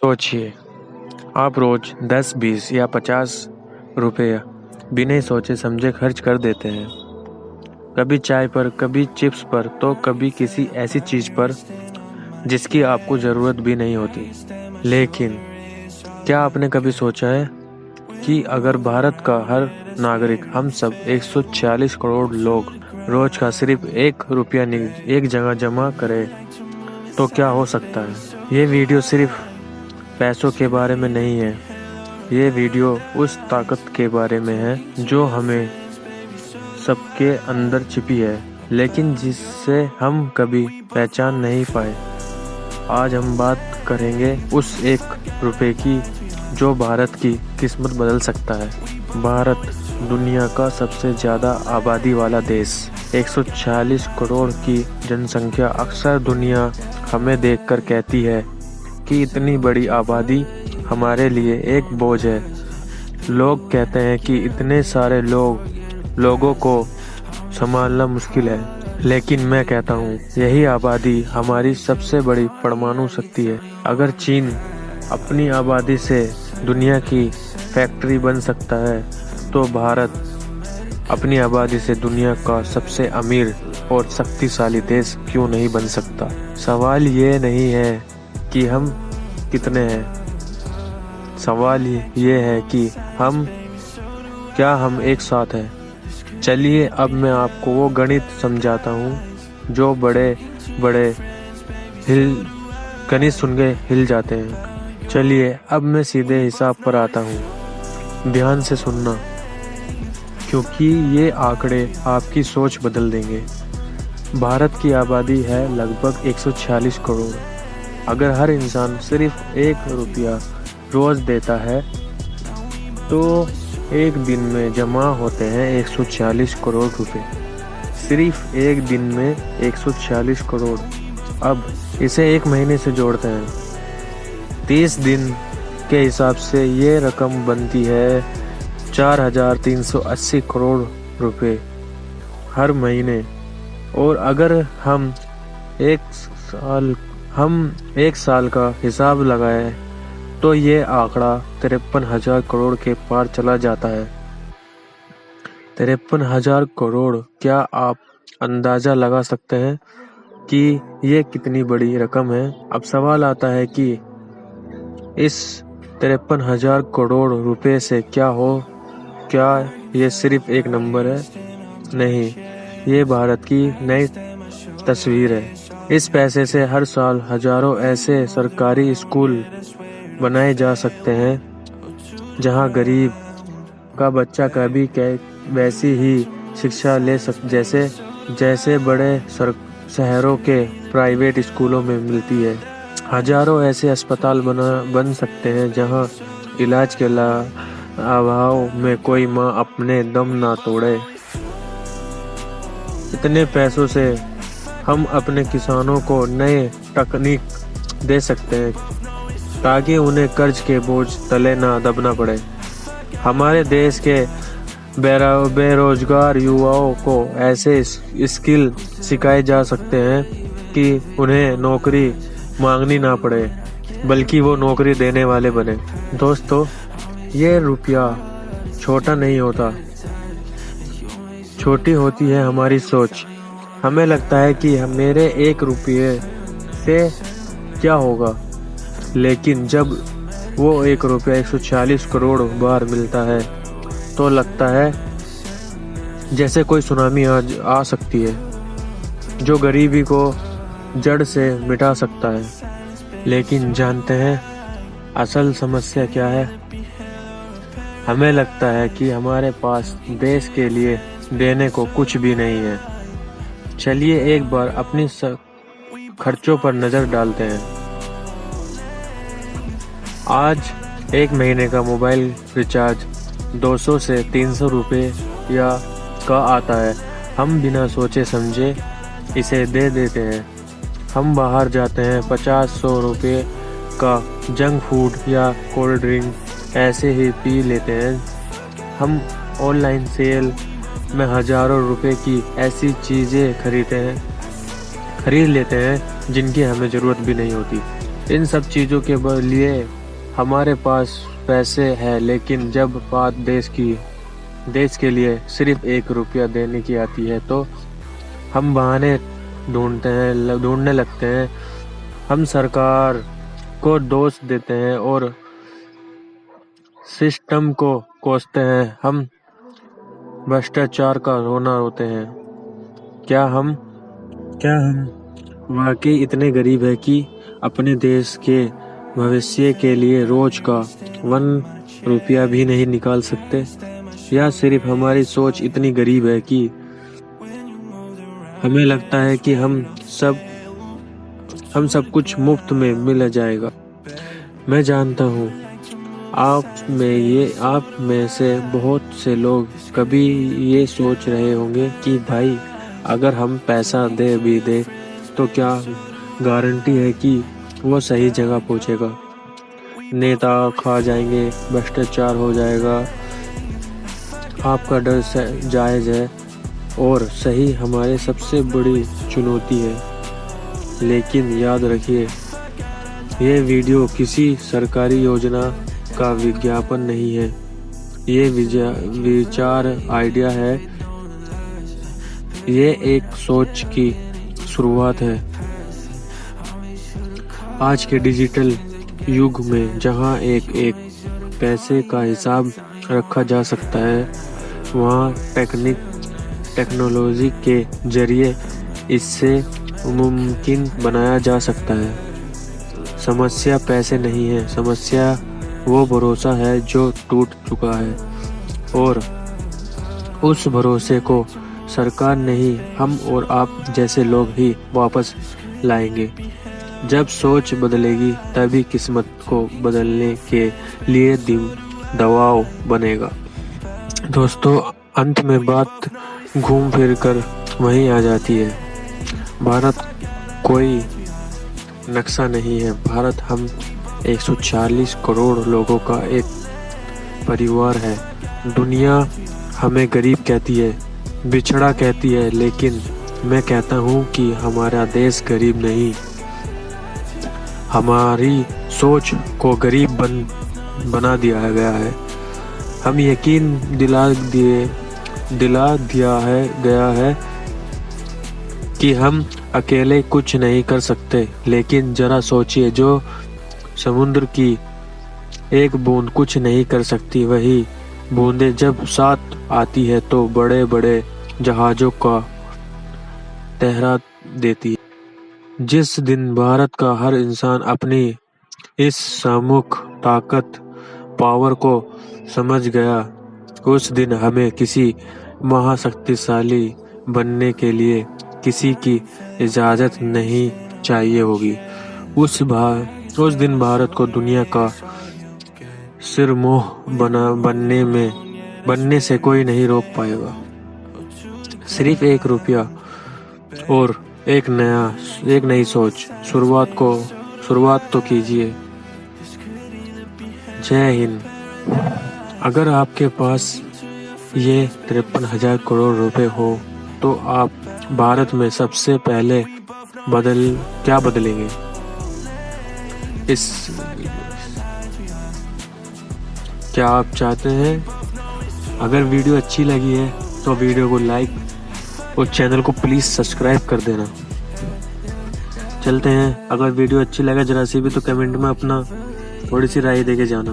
सोचिए, आप रोज 10, 20 या 50 रुपये बिना सोचे समझे खर्च कर देते हैं। कभी चाय पर, कभी चिप्स पर, तो कभी किसी ऐसी चीज पर जिसकी आपको जरूरत भी नहीं होती। लेकिन क्या आपने कभी सोचा है कि अगर भारत का हर नागरिक, हम सब 140 करोड़ लोग रोज का सिर्फ 1 रुपया एक जगह जमा करे तो क्या हो सकता है। ये वीडियो सिर्फ पैसों के बारे में नहीं है, ये वीडियो उस ताकत के बारे में है जो हमें सबके अंदर छिपी है, लेकिन जिससे हम कभी पहचान नहीं पाए। आज हम बात करेंगे उस 1 रुपये की जो भारत की किस्मत बदल सकता है। भारत दुनिया का सबसे ज़्यादा आबादी वाला देश, 140 करोड़ की जनसंख्या। अक्सर दुनिया हमें देखकर कहती है कि इतनी बड़ी आबादी हमारे लिए एक बोझ है। लोग कहते हैं कि इतने सारे लोगों को संभालना मुश्किल है, लेकिन मैं कहता हूँ यही आबादी हमारी सबसे बड़ी परमाणु शक्ति है। अगर चीन अपनी आबादी से दुनिया की फैक्ट्री बन सकता है, तो भारत अपनी आबादी से दुनिया का सबसे अमीर और शक्तिशाली देश क्यों नहीं बन सकता। सवाल ये नहीं है कि हम कितने हैं, सवाल ये है कि क्या हम एक साथ हैं। चलिए अब मैं आपको वो गणित समझाता हूँ जो बड़े गणित सुन के हिल जाते हैं। चलिए अब मैं सीधे हिसाब पर आता हूँ, ध्यान से सुनना, क्योंकि ये आंकड़े आपकी सोच बदल देंगे। भारत की आबादी है लगभग 140 करोड़। अगर हर इंसान सिर्फ 1 रुपया रोज देता है तो एक दिन में जमा होते हैं 140 करोड़ रुपए। सिर्फ एक दिन में 140 करोड़। अब इसे 1 महीने से जोड़ते हैं, 30 दिन के हिसाब से ये रकम बनती है 4,380 करोड़ रुपए हर महीने। और अगर हम एक साल का हिसाब लगाएं तो ये आंकड़ा 53,000 करोड़ के पार चला जाता है। 53,000 करोड़। क्या आप अंदाजा लगा सकते हैं कि ये कितनी बड़ी रकम है। अब सवाल आता है कि इस 53,000 करोड़ रुपए से क्या ये सिर्फ एक नंबर है? नहीं, ये भारत की नई तस्वीर है। इस पैसे से हर साल हजारों ऐसे सरकारी स्कूल बनाए जा सकते हैं जहां गरीब का बच्चा कभी वैसी ही शिक्षा ले जैसे बड़े शहरों के प्राइवेट स्कूलों में मिलती है। हजारों ऐसे अस्पताल बन सकते हैं जहां इलाज के अभाव में कोई माँ अपने दम ना तोड़े। इतने पैसों से हम अपने किसानों को नए तकनीक दे सकते हैं ताकि उन्हें कर्ज के बोझ तले ना दबना पड़े। हमारे देश के बेरोजगार युवाओं को ऐसे स्किल सिखाए जा सकते हैं कि उन्हें नौकरी मांगनी ना पड़े, बल्कि वो नौकरी देने वाले बने। दोस्तों, ये रुपया छोटा नहीं होता, छोटी होती है हमारी सोच। हमें लगता है कि मेरे 1 रुपये से क्या होगा, लेकिन जब वो 1 रुपया 140 करोड़ बार मिलता है तो लगता है जैसे कोई सुनामी आ सकती है जो गरीबी को जड़ से मिटा सकता है। लेकिन जानते हैं असल समस्या क्या है? हमें लगता है कि हमारे पास देश के लिए देने को कुछ भी नहीं है। चलिए एक बार अपनी खर्चों पर नजर डालते हैं। आज 1 महीने का मोबाइल रिचार्ज 200 से 300 रुपये का आता है। हम बिना सोचे समझे इसे दे देते हैं। हम बाहर जाते हैं, 50-100 रुपये का जंक फूड या कोल्ड ड्रिंक ऐसे ही पी लेते हैं। हम ऑनलाइन सेल में हजारों रुपए की ऐसी चीज़ें खरीद लेते हैं जिनकी हमें ज़रूरत भी नहीं होती। इन सब चीज़ों के लिए हमारे पास पैसे हैं, लेकिन जब बात देश के लिए सिर्फ 1 रुपया देने की आती है तो हम बहाने ढूंढने लगते हैं। हम सरकार को दोष देते हैं और सिस्टम को कोसते हैं। हम भ्रष्टाचार का रोना रोते हैं। क्या हम वाकई इतने गरीब हैं कि अपने देश के भविष्य के लिए रोज का 1 रुपया भी नहीं निकाल सकते? या सिर्फ हमारी सोच इतनी गरीब है कि हमें लगता है कि हम सब कुछ मुफ्त में मिल जाएगा? मैं जानता हूँ आप में से बहुत से लोग कभी ये सोच रहे होंगे कि भाई, अगर हम पैसा दे तो क्या गारंटी है कि वो सही जगह पहुँचेगा? नेता खा जाएंगे, भ्रष्टाचार हो जाएगा। आपका डर जायज़ है और सही हमारे सबसे बड़ी चुनौती है। लेकिन याद रखिए, ये वीडियो किसी सरकारी योजना का विज्ञापन नहीं है। ये विचार आइडिया है। ये एक सोच की शुरुआत है। आज के डिजिटल युग में जहां एक पैसे का हिसाब रखा जा सकता है, वहां टेक्नोलॉजी के जरिए इससे मुमकिन बनाया जा सकता है। समस्या पैसे नहीं है, समस्या वो भरोसा है जो टूट चुका है, और उस भरोसे को सरकार नहीं, हम और आप जैसे लोग ही वापस लाएंगे। जब सोच बदलेगी तभी किस्मत को बदलने के लिए दबाव बनेगा। दोस्तों, अंत में बात घूम फिर कर वहीं आ जाती है। भारत कोई नक्शा नहीं है। भारत हम 140 करोड़ लोगों का एक परिवार है। दुनिया हमें गरीब कहती है, बिछड़ा कहती है, लेकिन मैं कहता हूँ कि हमारा देश गरीब नहीं, हमारी सोच को गरीब बना दिया गया है। हम यकीन दिला दिया गया है कि हम अकेले कुछ नहीं कर सकते। लेकिन जरा सोचिए, जो समुद्र की एक बूंद कुछ नहीं कर सकती, वही बूंदें जब साथ आती है तो बड़े बड़े जहाजों का तहरा देती है। जिस दिन भारत का हर इंसान अपनी इस सामूहिक पावर को समझ गया, उस दिन हमें किसी महाशक्तिशाली बनने के लिए किसी की इजाज़त नहीं चाहिए होगी। उस दिन भारत को दुनिया का सिरमोह बनने से कोई नहीं रोक पाएगा। सिर्फ 1 रुपया और एक नई सोच, शुरुआत तो कीजिए। जय हिंद। अगर आपके पास ये 53,000 करोड़ रुपए हो तो आप भारत में सबसे पहले क्या बदलेंगे? क्या आप चाहते हैं? अगर वीडियो अच्छी लगी है तो वीडियो को लाइक और चैनल को प्लीज़ सब्सक्राइब कर देना। चलते हैं। अगर वीडियो अच्छी लगे जरा सी भी तो कमेंट में अपना थोड़ी सी राय देके जाना।